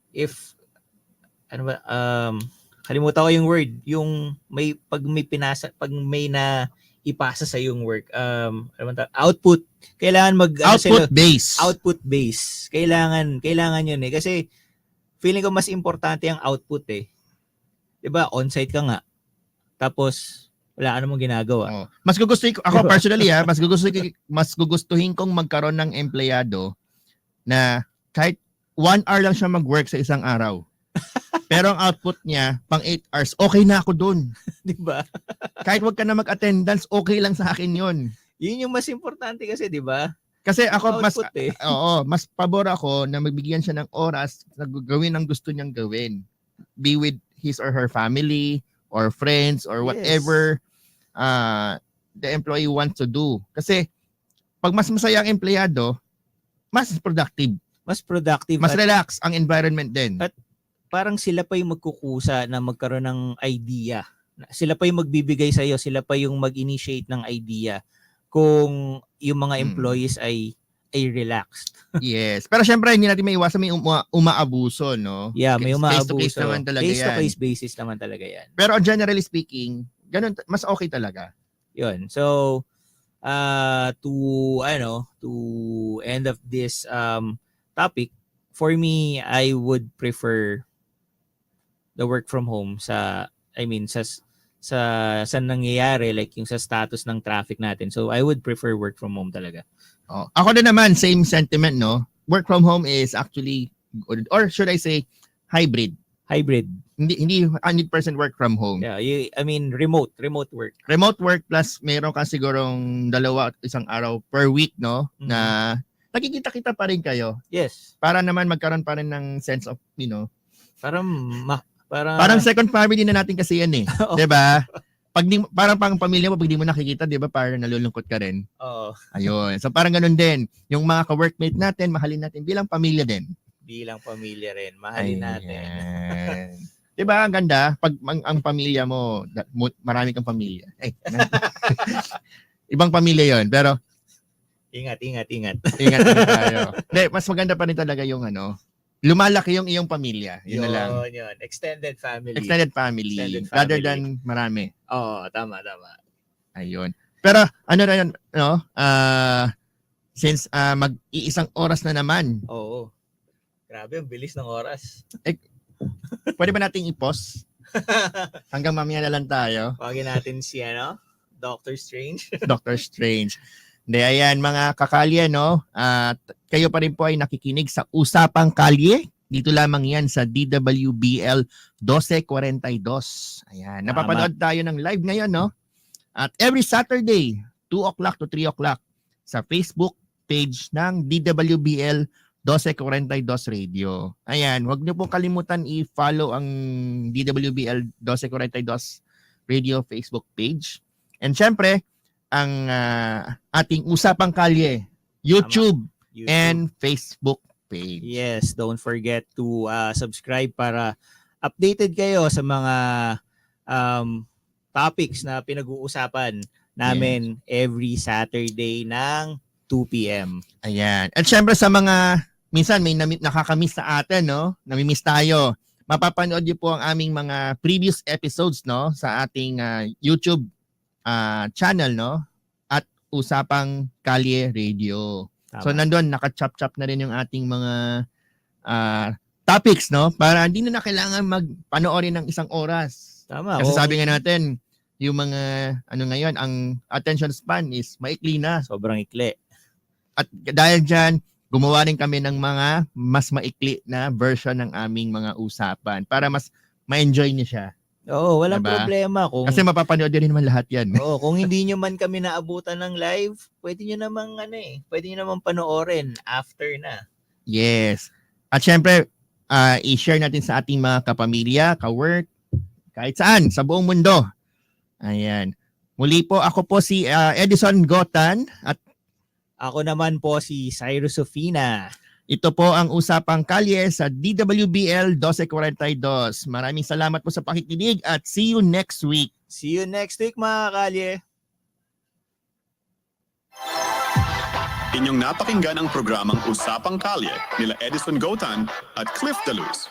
If kalimutan ko yung word, yung pag may na ipasa sa yung work, output, kailangan output base. Kailangan yun eh kasi feeling ko mas importante ang output eh. 'Di ba? On-site ka nga. Tapos wala ka namang ginagawa. Oh. Mas gugustuhin ko, ako personally mas gugustuhin kong magkaroon ng empleyado na kahit 1 hour lang siya mag-work sa isang araw. Pero ang output niya, pang 8 hours, okay na ako dun. 'Di ba? Kahit wag ka na mag-attendance, okay lang sa akin yun. Yun yung mas importante kasi, 'di ba? Kasi ako mas pabor ako na magbigyan siya ng oras na gawin ang gusto niyang gawin. Be with his or her family or friends or whatever the employee wants to do. Kasi pag mas masaya ang empleyado, mas productive. Mas productive. Mas relax ang environment din. At parang sila pa yung magkukusa na magkaroon ng idea. Sila pa yung magbibigay sa iyo, sila pa yung mag-initiate ng idea kung yung mga employees ay relaxed. Yes. Pero syempre, hindi natin maiwasan may umaabuso, no? Yeah, may umaabuso. Face-to-face naman talaga yan. Face-to-face basis naman talaga yan. Pero generally speaking, ganun, mas okay talaga. Yun. So, to end of this topic, for me, I would prefer the work from home sa nangyayari, like yung sa status ng traffic natin. So, I would prefer work from home talaga. Oh. Ako din naman, same sentiment, no? Work from home is actually, or should I say, hybrid. Hybrid. Hindi 100% work from home. Yeah, remote work. Remote work plus meron ka sigurong 2 at 1 araw per week, no? Mhm. Na nakikita-kita pa rin kayo. Yes. Para naman magkaroon pa rin ng sense of, Parang second family na natin kasi yan eh. 'Di ba? Parang pang pamilya mo pag di mo nakikita, 'di ba? Parang nalulungkot ka rin. Oo. Ayun. So parang ganun din. Yung mga ka-workmate natin, mahalin natin bilang pamilya din. Bilang pamilya rin, mahalin natin. 'Di ba? Ang ganda pag ang pamilya mo, marami kang pamilya. Ibang pamilya 'yon, pero Ingat. ingat tayo. Hindi, mas maganda pa rin talaga yung lumalaki yung iyong pamilya. Yun na lang. Yun. Extended family. Extended family. Rather than marami. Oo, tama. Ayun. Pero since mag-iisang oras na naman, Oo. Grabe, ang bilis ng oras. pwede ba nating i-pause? Hanggang mamaya na lang tayo. Pagin natin si Doctor Strange. Doctor Strange. Hindi, ayan, mga kakalye, no? At kayo pa rin po ay nakikinig sa Usapang Kalye. Dito lamang yan sa DWBL 1242. Ayan, napapanood tayo ng live ngayon, no? At every Saturday, 2 o'clock to 3 o'clock sa Facebook page ng DWBL 1242 Radio. Ayan, huwag niyo pong kalimutan i-follow ang DWBL 1242 Radio Facebook page. And syempre, ang ating Usapang Kalye, YouTube and Facebook page. Yes, don't forget to subscribe para updated kayo sa mga topics na pinag-uusapan namin every Saturday ng 2 p.m. Ayan. At syempre sa mga minsan may nakakamiss sa atin, no? Namimiss tayo. Mapapanood niyo po ang aming mga previous episodes, no, sa ating YouTube channel, no? At Usapang Kalye Radio. Tama. So nandun, naka-chop-chop na rin yung ating mga topics, no? Para hindi na kailangan magpanoorin ng isang oras. Tama. Kasi kung sabi nga natin, yung mga, ngayon, ang attention span is maikli na. sobrang ikli. At dahil dyan, gumawa rin kami ng mga mas maikli na version ng aming mga usapan para mas ma-enjoy niyo siya. Oo, walang Diba? problema. Kung, Kasi mapapanood din naman lahat yan. oo, kung hindi nyo man kami naabutan ng live, pwede nyo namang pwede nyo namang panoorin after na. Yes. At syempre, i-share natin sa ating mga kapamilya, ka-work, kahit saan, sa buong mundo. Ayan. Muli po, ako po si Edison Gotan at Ako naman po si Cyrus Sofina. ito po ang Usapang Kalye sa DWBL 1242. Maraming salamat po sa pakikinig at see you next week. See you next week mga kalye. Inyong napakinggan ang programang Usapang Kalye nila Edison Gotan at Cliff Deluz.